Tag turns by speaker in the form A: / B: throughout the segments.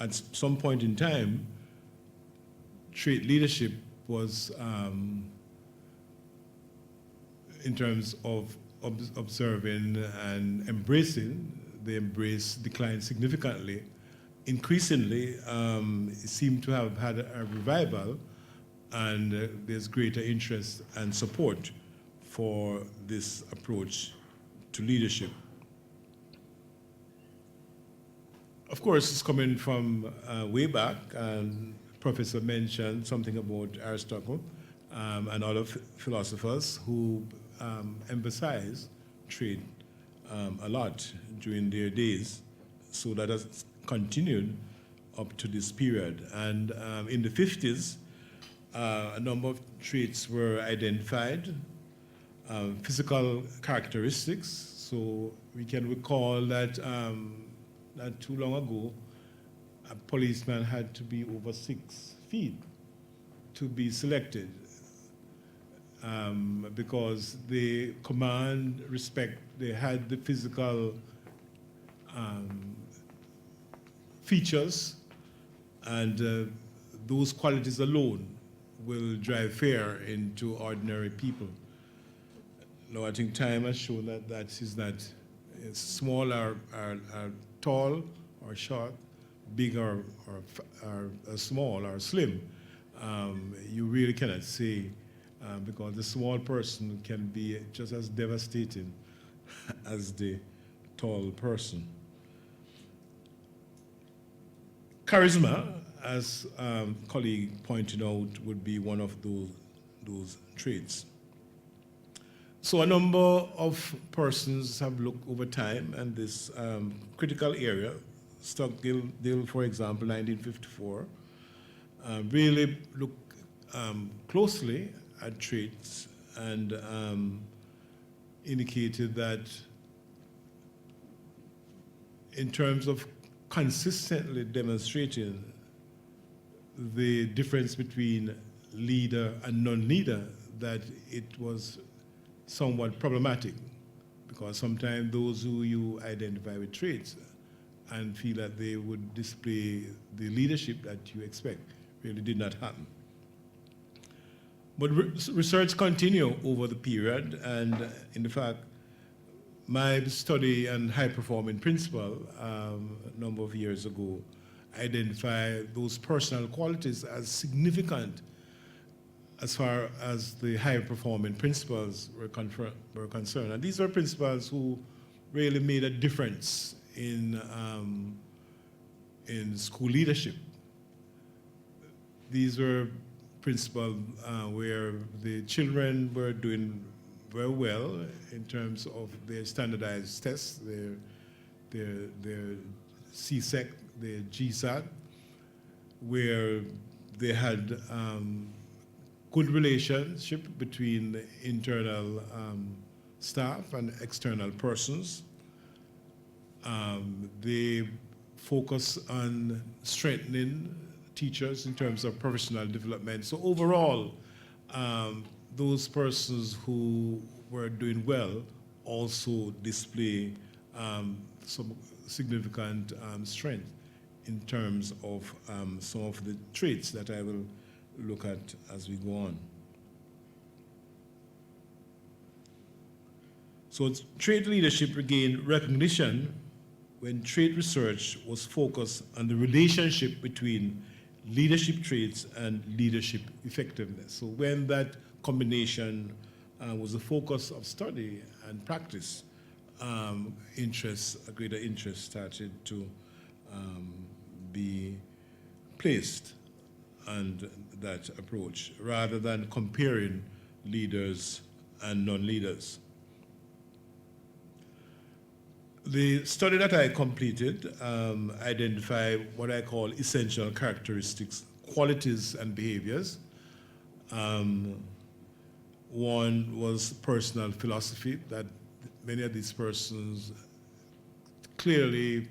A: at some point in time, trait leadership was, in terms of observing and embracing, the embrace declined significantly. Increasingly, it seemed to have had a revival, and there's greater interest and support for this approach to leadership. Of course, it's coming from way back, and Professor mentioned something about Aristotle and other philosophers who emphasized trait a lot during their days, so that has continued up to this period. And in the 50s, a number of traits were identified, physical characteristics. So we can recall that not too long ago, a policeman had to be over 6 feet to be selected, because they command respect. They had the physical features, and those qualities alone will drive fear into ordinary people. Now, I think time has shown that that is not small or tall or short, big or small or slim. You really cannot say, because the small person can be just as devastating as the tall person. Charisma, as colleague pointed out, would be one of those traits. So a number of persons have looked over time, and this critical area, Stockdale, for example, 1954, really looked closely at traits and indicated that in terms of consistently demonstrating the difference between leader and non-leader, that it was somewhat problematic, because sometimes those who you identify with traits and feel that they would display the leadership that you expect really did not happen. But research continued over the period, and in fact, my study on high-performing principle a number of years ago identified those personal qualities as significant as far as the high-performing principles were concerned. And these are principles who really made a difference in school leadership. These were principles where the children were doing very well in terms of their standardized tests, their CSEC, their GSAT, where they had good relationship between the internal staff and external persons. They focus on strengthening teachers in terms of professional development. So overall, those persons who were doing well also display some significant strength in terms of some of the traits that I will look at as we go on. So trait leadership regained recognition when trait research was focused on the relationship between leadership traits and leadership effectiveness. So when that combination was the focus of study and practice, a greater interest started to be placed on that approach, rather than comparing leaders and non-leaders. The study that I completed identified what I call essential characteristics, qualities and behaviors. One was personal philosophy, that many of these persons clearly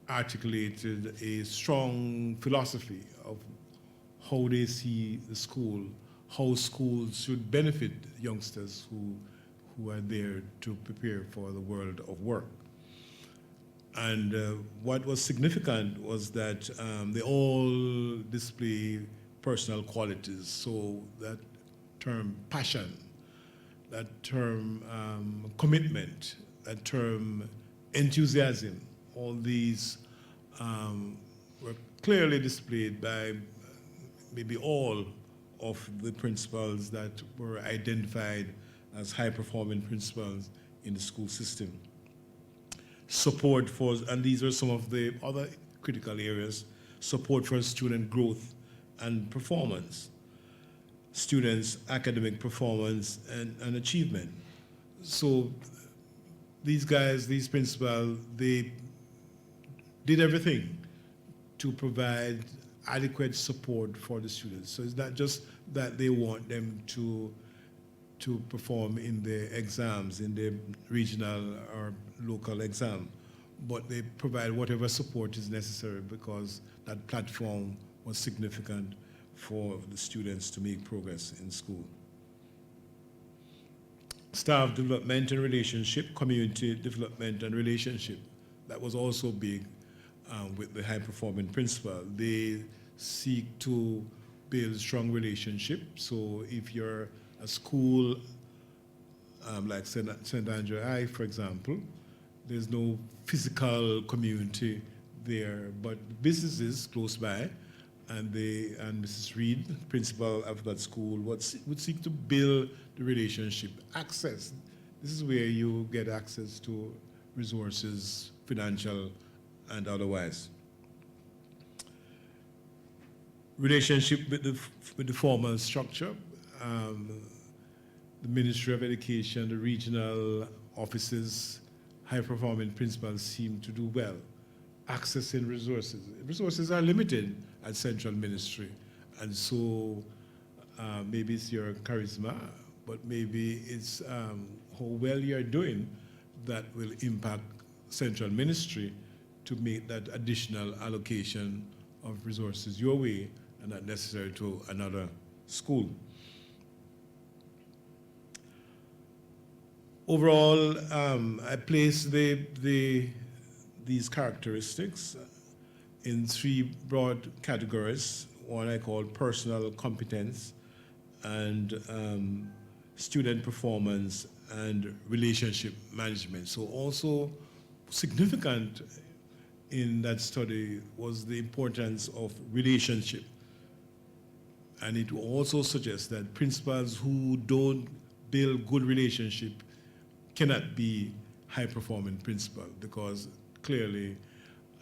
A: articulated a strong philosophy of how they see the school, how schools should benefit youngsters who are there to prepare for the world of work. And what was significant was that they all display personal qualities. So that term passion, that term commitment, that term enthusiasm, all these were clearly displayed by maybe all of the principals that were identified as high-performing principals in the school system. Support for, and these are some of the other critical areas, support for student growth and performance, students' academic performance and achievement. So these guys, these principals, they did everything to provide adequate support for the students. So it's not just that they want them to perform in the exams, in the regional or local exam, but they provide whatever support is necessary because that platform was significant for the students to make progress in school. Staff development and relationship, community development and relationship. That was also big with the high-performing principal. They seek to build strong relationships. So if you're a school like St. Andrew High, for example, there's no physical community there, but businesses close by, and Mrs. Reed, principal of that school, would seek to build the relationship. Access. This is where you get access to resources, financial and otherwise. Relationship with the formal structure. The Ministry of Education, the regional offices, high-performing principals seem to do well. Accessing resources. Resources are limited at Central Ministry, and so maybe it's your charisma, but maybe it's how well you're doing that will impact Central Ministry to make that additional allocation of resources your way and not necessary to another school. Overall, I place these characteristics in three broad categories. One I call personal competence, and student performance, and relationship management. So also significant in that study was the importance of relationship. And it also suggests that principals who don't build good relationship cannot be high-performing principal, because clearly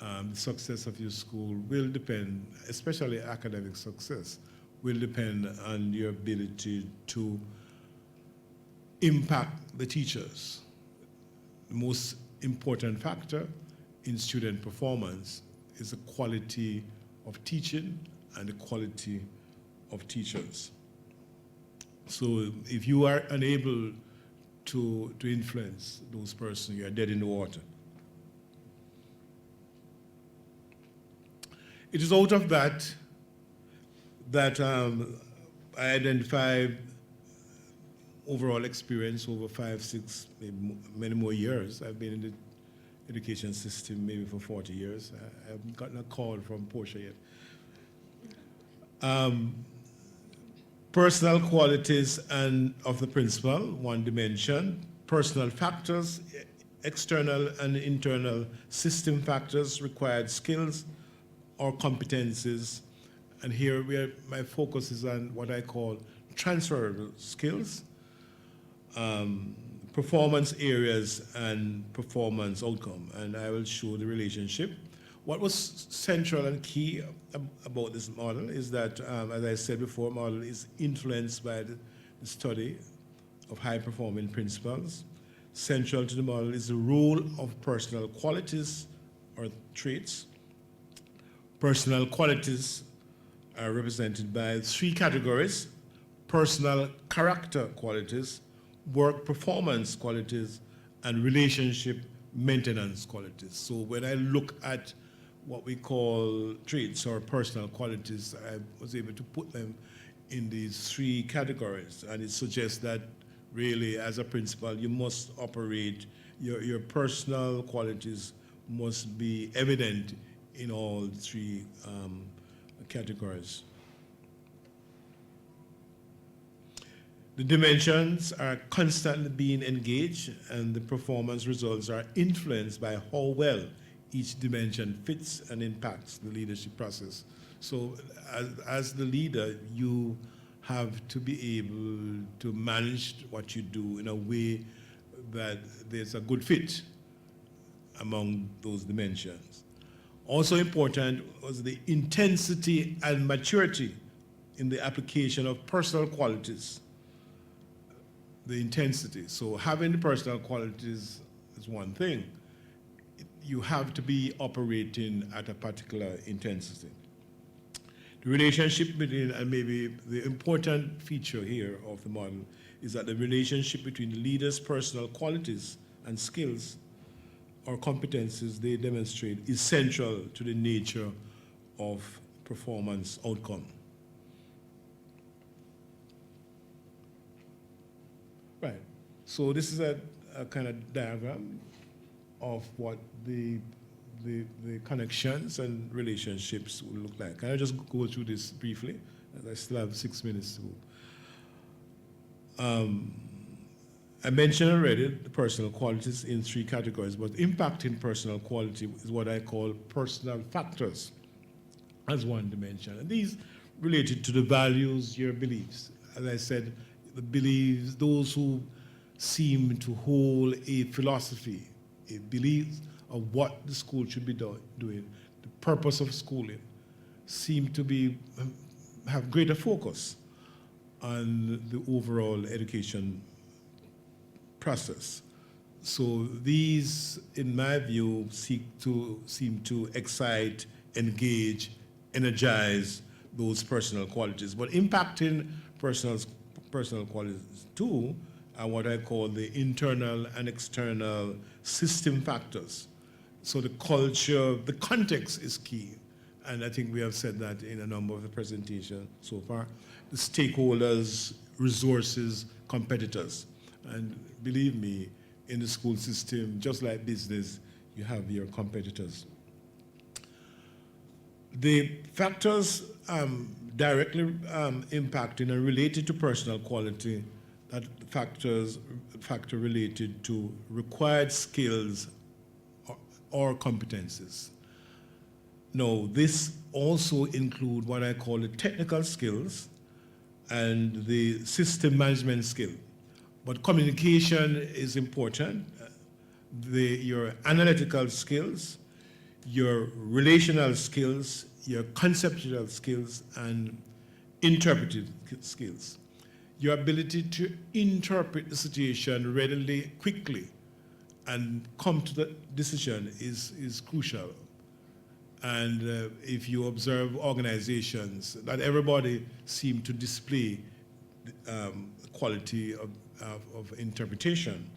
A: the success of your school will depend, especially academic success, will depend on your ability to impact the teachers. The most important factor in student performance is the quality of teaching and the quality of teachers. So if you are unable to influence those persons, you are dead in the water. It is out of that I identified overall experience over 5, 6, maybe many more years. I've been in the education system maybe for 40 years. I haven't gotten a call from Portia yet. Personal qualities of the principal, one dimension. Personal factors, external and internal system factors, required skills or competencies. And here my focus is on what I call transferable skills, performance areas and performance outcome. And I will show the relationship. What was central and key about this model is that, as I said before, model is influenced by the study of high-performing principals. Central to the model is the role of personal qualities or traits. Personal qualities are represented by 3 categories: personal character qualities, work performance qualities, and relationship maintenance qualities. So when I look at what we call traits or personal qualities, I was able to put them in these 3 categories. And it suggests that really, as a principal, you must operate, your personal qualities must be evident in all three categories. The dimensions are constantly being engaged, and the performance results are influenced by how well each dimension fits and impacts the leadership process. So as the leader, you have to be able to manage what you do in a way that there's a good fit among those dimensions. Also important was the intensity and maturity in the application of personal qualities. The intensity. So having the personal qualities is one thing. You have to be operating at a particular intensity. The relationship between, and maybe the important feature here of the model, is that the relationship between the leader's personal qualities and skills or competencies they demonstrate is central to the nature of performance outcome. Right. So this is a kind of diagram of what the connections and relationships will look like. Can I just go through this briefly? I still have 6 minutes to go. I mentioned already the personal qualities in three categories, but impacting personal quality is what I call personal factors as one dimension. And these related to the values, your beliefs. As I said, the beliefs, those who seem to hold a philosophy, a belief of what the school should be doing, the purpose of schooling, seem to be have greater focus on the overall education process. So these, in my view, seem to excite, engage, energize those personal qualities. But impacting personal qualities too are what I call the internal and external system factors. So the culture, the context is key. And I think we have said that in a number of the presentations so far. The stakeholders, resources, competitors. And believe me, in the school system, just like business, you have your competitors. The factors directly impacting and related to personal quality, that factor related to required skills or competences. No, this also include what I call the technical skills and the system management skill. But communication is important. Your analytical skills, your relational skills, your conceptual skills, and interpretive skills. Your ability to interpret the situation readily, quickly, and come to the decision is crucial. And if you observe organizations, not everybody seems to display quality of interpretation.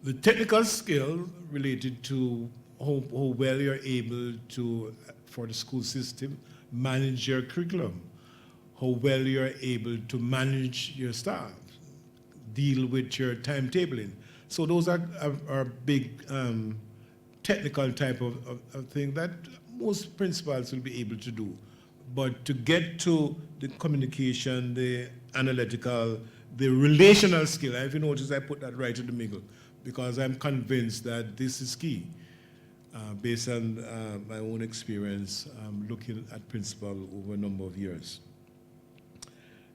A: The technical skill related to how well you're able to, for the school system, manage your curriculum, how well you're able to manage your staff, deal with your timetabling. So those are big technical type of thing that most principals will be able to do. But to get to the communication, the analytical, the relational skill, and if you notice I put that right in the middle, because I'm convinced that this is key, based on my own experience looking at principal over a number of years.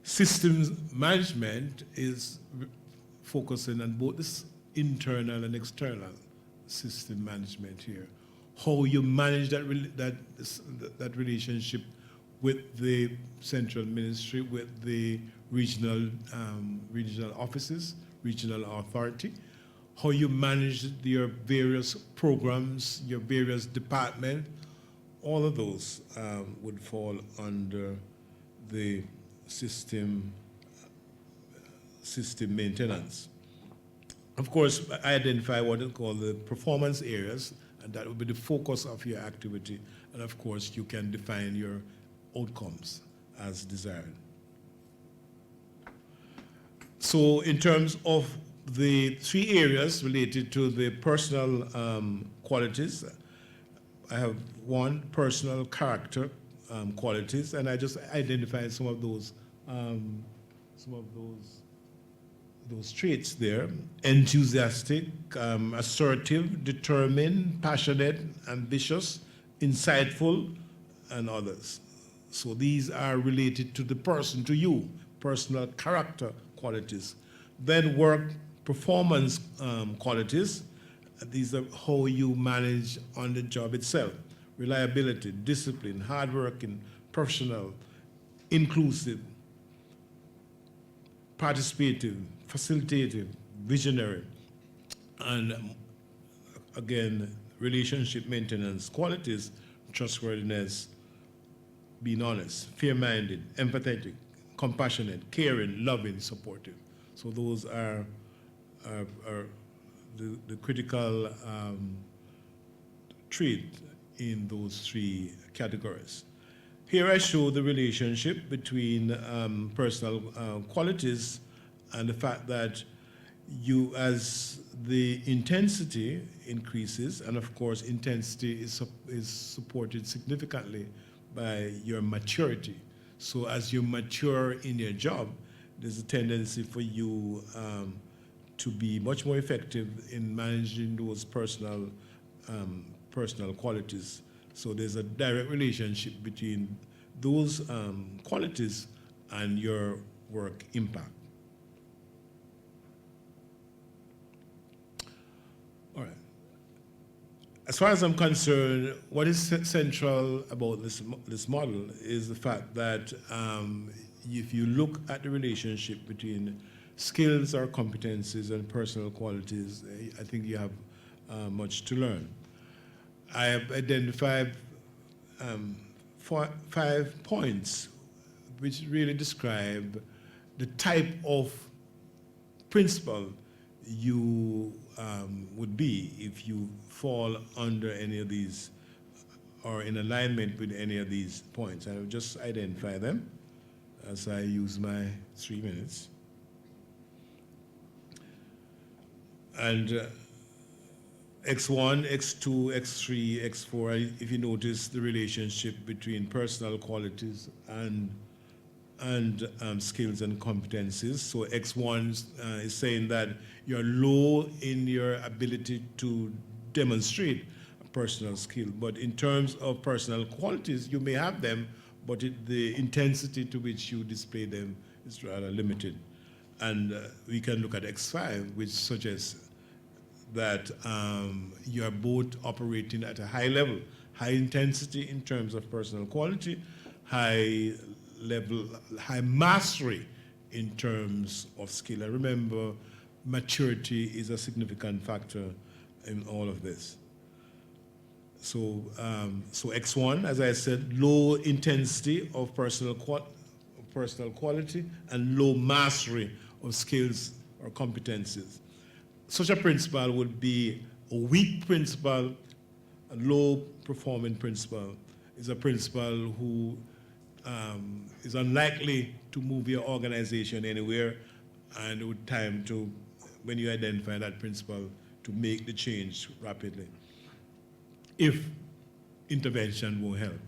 A: Systems management is focusing on both this internal and external system management here. How you manage that relationship with the central ministry, with the regional offices, regional authority, how you manage your various programs, your various departments, all of those would fall under the system maintenance. Of course, I identify what is called the performance areas, and that will be the focus of your activity. And of course, you can define your outcomes as desired. So in terms of the three areas related to the personal qualities. I have one, personal character qualities, and I just identified some of those traits there: enthusiastic, assertive, determined, passionate, ambitious, insightful, and others. So these are related to the person, to you, personal character qualities. Then work performance qualities. These are how you manage on the job itself: reliability, discipline, hardworking, professional, inclusive, participative, facilitative, visionary, and again, relationship maintenance qualities: trustworthiness, being honest, fair-minded, empathetic, compassionate, caring, loving, supportive. So those are the critical trait in those three categories. Here I show the relationship between personal qualities and the fact that you, as the intensity increases, and of course intensity is supported significantly by your maturity. So as you mature in your job, there's a tendency for you to be much more effective in managing those personal qualities. So there's a direct relationship between those qualities and your work impact. All right. As far as I'm concerned, what is central about this model is the fact that if you look at the relationship between skills or competencies and personal qualities, I think you have much to learn. I have identified 5 points which really describe the type of principle you would be if you fall under any of these or in alignment with any of these points. I will just identify them as I use my 3 minutes. And X1, X2, X3, X4, if you notice the relationship between personal qualities and skills and competencies. So X1 is saying that you're low in your ability to demonstrate a personal skill, but in terms of personal qualities, you may have them, but the intensity to which you display them is rather limited. And we can look at X5, which suggests that you're both operating at a high level, high intensity in terms of personal quality, high mastery in terms of skill. And remember, maturity is a significant factor in all of this. So X1, as I said, low intensity of personal quality and low mastery of skills or competencies. Such a principle would be a weak principle. A low performing principle is a principle who is unlikely to move your organization anywhere, and with time to, when you identify that principle, to make the change rapidly, if intervention will help.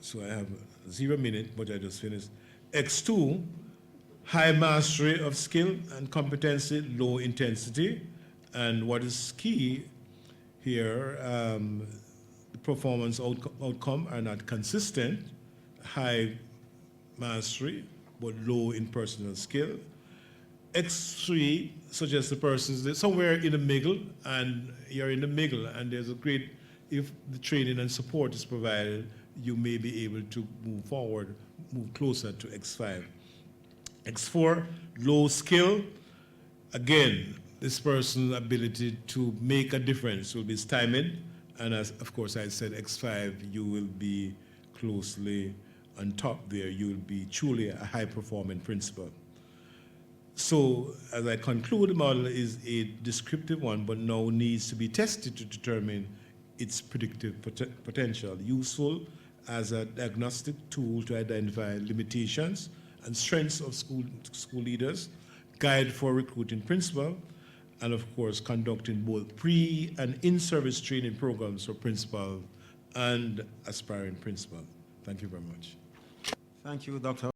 A: So I have 0 minutes, but I just finished. X2, high mastery of skill and competency, low intensity. And what is key here, the performance outcome are not consistent, high mastery, but low in personal skill. X3 suggests the person is somewhere in the middle, and you're in the middle, and there's a great, if the training and support is provided, you may be able to move forward, move closer to X5. X4, low skill. Again, this person's ability to make a difference will be stymied, and as of course I said, X5, you will be closely on top there. You will be truly a high-performing principal. So, as I conclude, the model is a descriptive one, but now needs to be tested to determine its predictive potential, useful as a diagnostic tool to identify limitations and strengths of school leaders, guide for recruiting principal, and of course conducting both pre and in-service training programs for principal and aspiring principal. Thank you very much.
B: Thank you, Dr.